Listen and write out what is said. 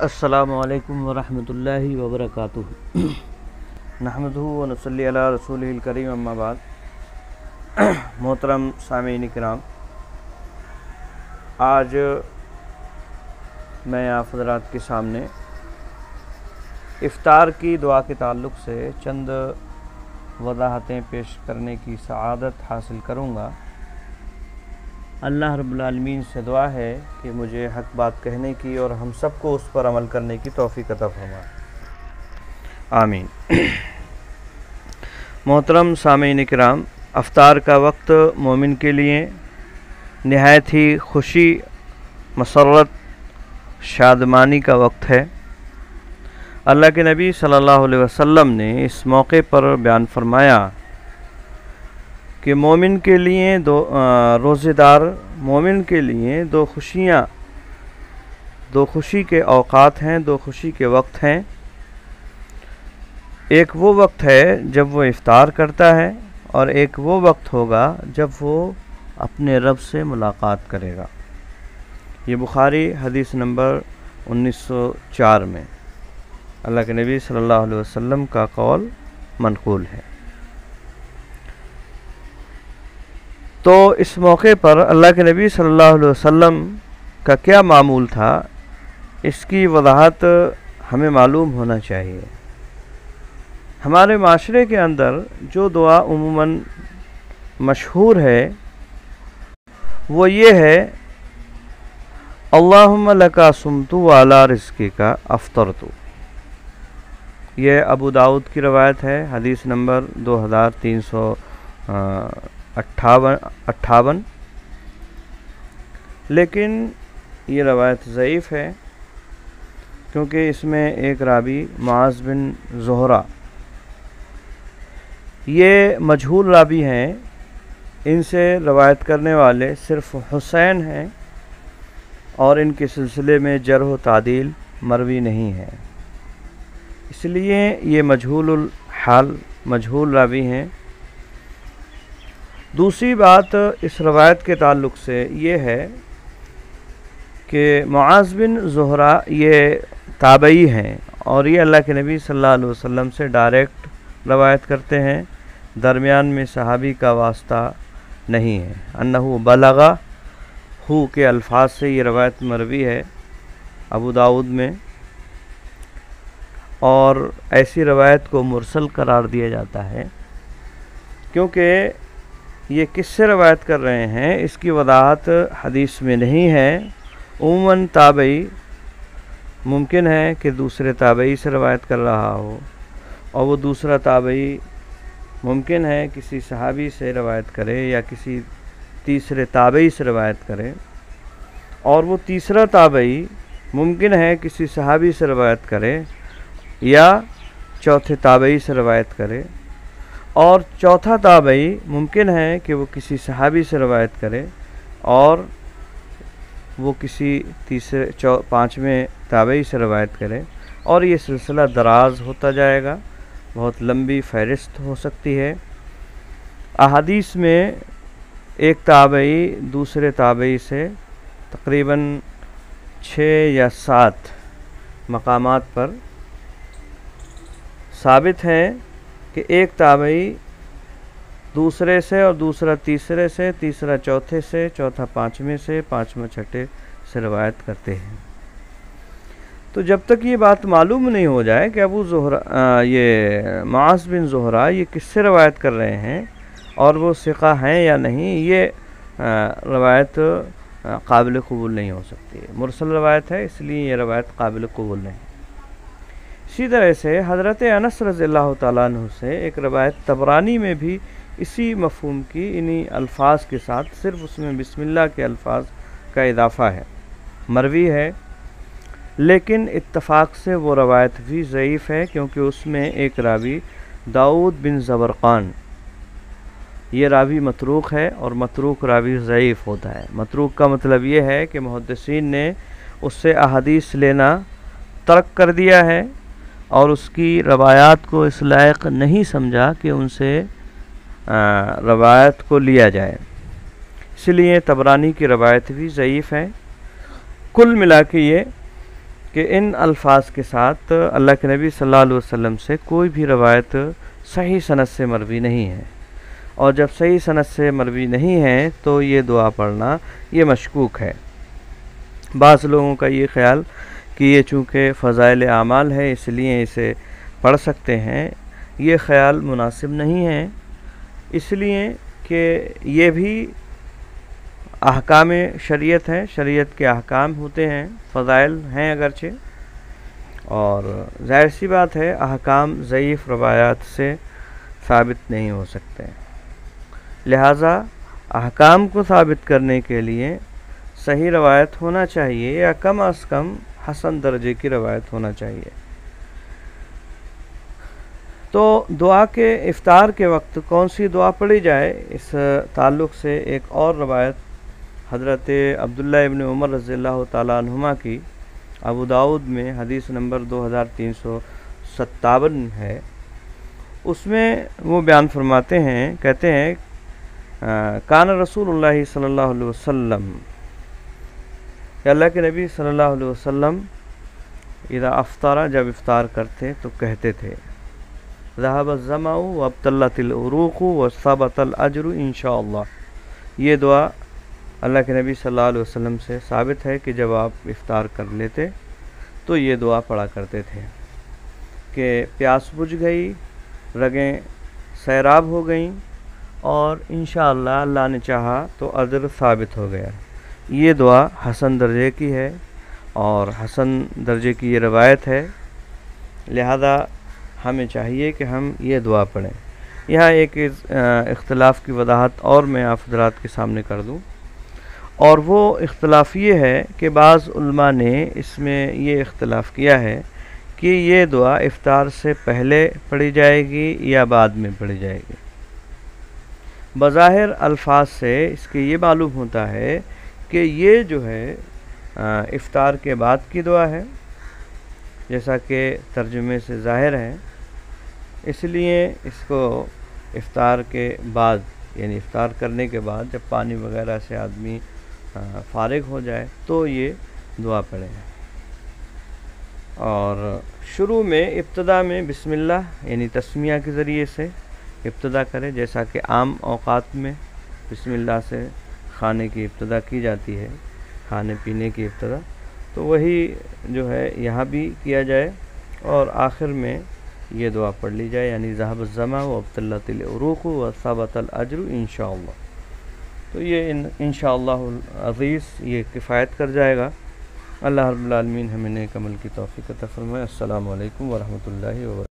السلام علیکم ورحمۃ اللہ وبرکاتہ۔ نحمدہ و نصلی علی رسولہ الکریم، اما بعد۔ محترم سامعین کرام، آج میں آپ حضرات کے سامنے افطار کی دعا کے تعلق سے چند وضاحتیں پیش کرنے کی سعادت حاصل کروں گا۔ اللہ رب العالمین سے دعا ہے کہ مجھے حق بات کہنے کی اور ہم سب کو اس پر عمل کرنے کی توفیق عطا فرمائے، آمین۔ محترم سامعین کرام، افطار کا وقت مومن کے لیے نہایت ہی خوشی، مسرت، شادمانی کا وقت ہے۔ اللہ کے نبی صلی اللہ علیہ وسلم نے اس موقع پر بیان فرمایا کہ مومن کے لیے روزے دار مومن کے لیے دو خوشی کے اوقات ہیں، دو خوشی کے وقت ہیں۔ ایک وہ وقت ہے جب وہ افطار کرتا ہے، اور ایک وہ وقت ہوگا جب وہ اپنے رب سے ملاقات کرے گا۔ یہ بخاری حدیث نمبر 1904 میں اللہ کے نبی صلی اللہ علیہ وسلم کا قول منقول ہے۔ تو اس موقع پر اللہ کے نبی صلی اللہ علیہ وسلم کا کیا معمول تھا، اس کی وضاحت ہمیں معلوم ہونا چاہیے۔ ہمارے معاشرے کے اندر جو دعا عموماً مشہور ہے وہ یہ ہے، اللہم لکا صمت وعلی رزقک افطرت۔ یہ ابو داؤد کی روایت ہے، حدیث نمبر 2358، لیکن یہ روایت ضعیف ہے کیونکہ اس میں ایک راوی معاذ بن زہرہ، یہ مجہول راوی ہیں، ان سے روایت کرنے والے صرف حسین ہیں، اور ان کے سلسلے میں جرح و تعدیل مروی نہیں ہے، اس لیے یہ مجہول الحال، مجہول راوی ہیں۔ دوسری بات اس روایت کے تعلق سے یہ ہے کہ معاذ بن زہرہ یہ تابعی ہیں، اور یہ اللہ کے نبی صلی اللہ علیہ وسلم سے ڈائریکٹ روایت کرتے ہیں، درمیان میں صحابی کا واسطہ نہیں ہے۔ انہو بلغہ ہو کے الفاظ سے یہ روایت مروی ہے ابو داؤد میں، اور ایسی روایت کو مرسل قرار دیا جاتا ہے کیونکہ یہ کس سے روایت کر رہے ہیں اس کی وضاحت حدیث میں نہیں ہے۔ عموماً تابعی ممکن ہے کہ دوسرے تابعی سے روایت کر رہا ہو، اور وہ دوسرا تابعی ممکن ہے کسی صحابی سے روایت کرے یا کسی تیسرے تابعی سے روایت کرے، اور وہ تیسرا تابعی ممکن ہے کسی صحابی سے روایت کرے یا چوتھے تابعی سے روایت کرے، اور چوتھا تابعی ممکن ہے کہ وہ کسی صحابی سے روایت کرے اور وہ کسی پانچویں تابعی سے روایت کرے، اور یہ سلسلہ دراز ہوتا جائے گا، بہت لمبی فہرست ہو سکتی ہے۔ احادیث میں ایک تابعی دوسرے تابعی سے تقریباً 6 یا 7 مقامات پر ثابت ہے کہ ایک تابعی دوسرے سے، اور دوسرا تیسرے سے، تیسرا چوتھے سے، چوتھا پانچویں سے، پانچواں چھٹے سے روایت کرتے ہیں۔ تو جب تک یہ بات معلوم نہیں ہو جائے کہ یہ معاذ بن زہرہ یہ کس سے روایت کر رہے ہیں اور وہ ثقہ ہیں یا نہیں، یہ روایت قابل قبول نہیں ہو سکتی ہے، مرسل روایت ہے، اس لیے یہ روایت قابل قبول نہیں۔ اسی طرح سے حضرت انس رضی اللہ تعالیٰ عنہ سے ایک روایت طبرانی میں بھی اسی مفہوم کی انہی الفاظ کے ساتھ، صرف اس میں بسم اللہ کے الفاظ کا اضافہ ہے، مروی ہے، لیکن اتفاق سے وہ روایت بھی ضعیف ہے کیونکہ اس میں ایک راوی داؤد بن زبرقان، یہ راوی متروک ہے، اور متروک راوی ضعیف ہوتا ہے۔ متروک کا مطلب یہ ہے کہ محدثین نے اس سے احادیث لینا ترک کر دیا ہے اور اس کی روایات کو اس لائق نہیں سمجھا کہ ان سے روایت کو لیا جائے، اس لیے طبرانی کی روایت بھی ضعیف ہے۔ کل ملا کے یہ کہ ان الفاظ کے ساتھ اللہ کے نبی صلی اللہ علیہ وسلم سے کوئی بھی روایت صحیح سند سے مروی نہیں ہے، اور جب صحیح سند سے مروی نہیں ہے تو یہ دعا پڑھنا یہ مشکوک ہے۔ بعض لوگوں کا یہ خیال کہ یہ چونکہ فضائل اعمال ہے اس لیے اسے پڑھ سکتے ہیں، یہ خیال مناسب نہیں ہے، اس لیے کہ یہ بھی احکام شریعت ہیں، شریعت کے احکام ہوتے ہیں، فضائل ہیں اگرچہ، اور ظاہر سی بات ہے احکام ضعیف روایات سے ثابت نہیں ہو سکتے، لہٰذا احکام کو ثابت کرنے کے لیے صحیح روایت ہونا چاہیے، یا کم از کم حسن درجے کی روایت ہونا چاہیے۔ تو دعا کے افطار کے وقت کون سی دعا پڑھی جائے، اس تعلق سے ایک اور روایت حضرت عبداللہ ابن عمر رضی اللہ تعالیٰ عنہما کی ابو داؤد میں حدیث نمبر 2357 ہے، اس میں وہ بیان فرماتے ہیں، کہتے ہیں کان رسول اللہ صلی اللہ علیہ وسلم، کہ اللہ کے نبی صلی اللہ علیہ وسلم اذا افطر، جب افطار کرتے تو کہتے تھے ذهب الظمأ وابتلت العروق وثبت الاجر انشاءاللہ۔ یہ دعا اللہ کے نبی صلی اللہ علیہ وسلم سے ثابت ہے کہ جب آپ افطار کر لیتے تو یہ دعا پڑھا کرتے تھے کہ پیاس بجھ گئی، رگیں سیراب ہو گئیں، اور انشاءاللہ اللہ نے چاہا تو اجر ثابت ہو گیا۔ یہ دعا حسن درجے کی ہے، اور حسن درجے کی یہ روایت ہے، لہذا ہمیں چاہیے کہ ہم یہ دعا پڑھیں۔ یہاں ایک اختلاف کی وضاحت اور میں آپ حضرات کے سامنے کر دوں، اور وہ اختلاف یہ ہے کہ بعض علماء نے اس میں یہ اختلاف کیا ہے کہ یہ دعا افطار سے پہلے پڑھی جائے گی یا بعد میں پڑھی جائے گی۔ بظاہر الفاظ سے اس کے یہ معلوم ہوتا ہے کہ یہ جو ہے افطار کے بعد کی دعا ہے، جیسا کہ ترجمے سے ظاہر ہے، اس لیے اس کو افطار کے بعد، یعنی افطار کرنے کے بعد جب پانی وغیرہ سے آدمی فارغ ہو جائے تو یہ دعا پڑھے، اور شروع میں ابتدا میں بسم اللہ یعنی تسمیہ کے ذریعے سے ابتدا کرے، جیسا کہ عام اوقات میں بسم اللہ سے کھانے کی ابتدا کی جاتی ہے، کھانے پینے کی ابتدا، تو وہی جو ہے یہاں بھی کیا جائے، اور آخر میں یہ دعا پڑھ لی جائے، یعنی ذهب الظمأ وابتلت العروق وثبت الاجر انشاءاللہ۔ تو یہ انشاءاللہ العزیز یہ کفایت کر جائے گا۔ اللہ رب العالمین ہمیں نیک عمل کی توفیق عطا فرمائے۔ السلام علیکم ورحمۃ اللہ وبرکاتہ۔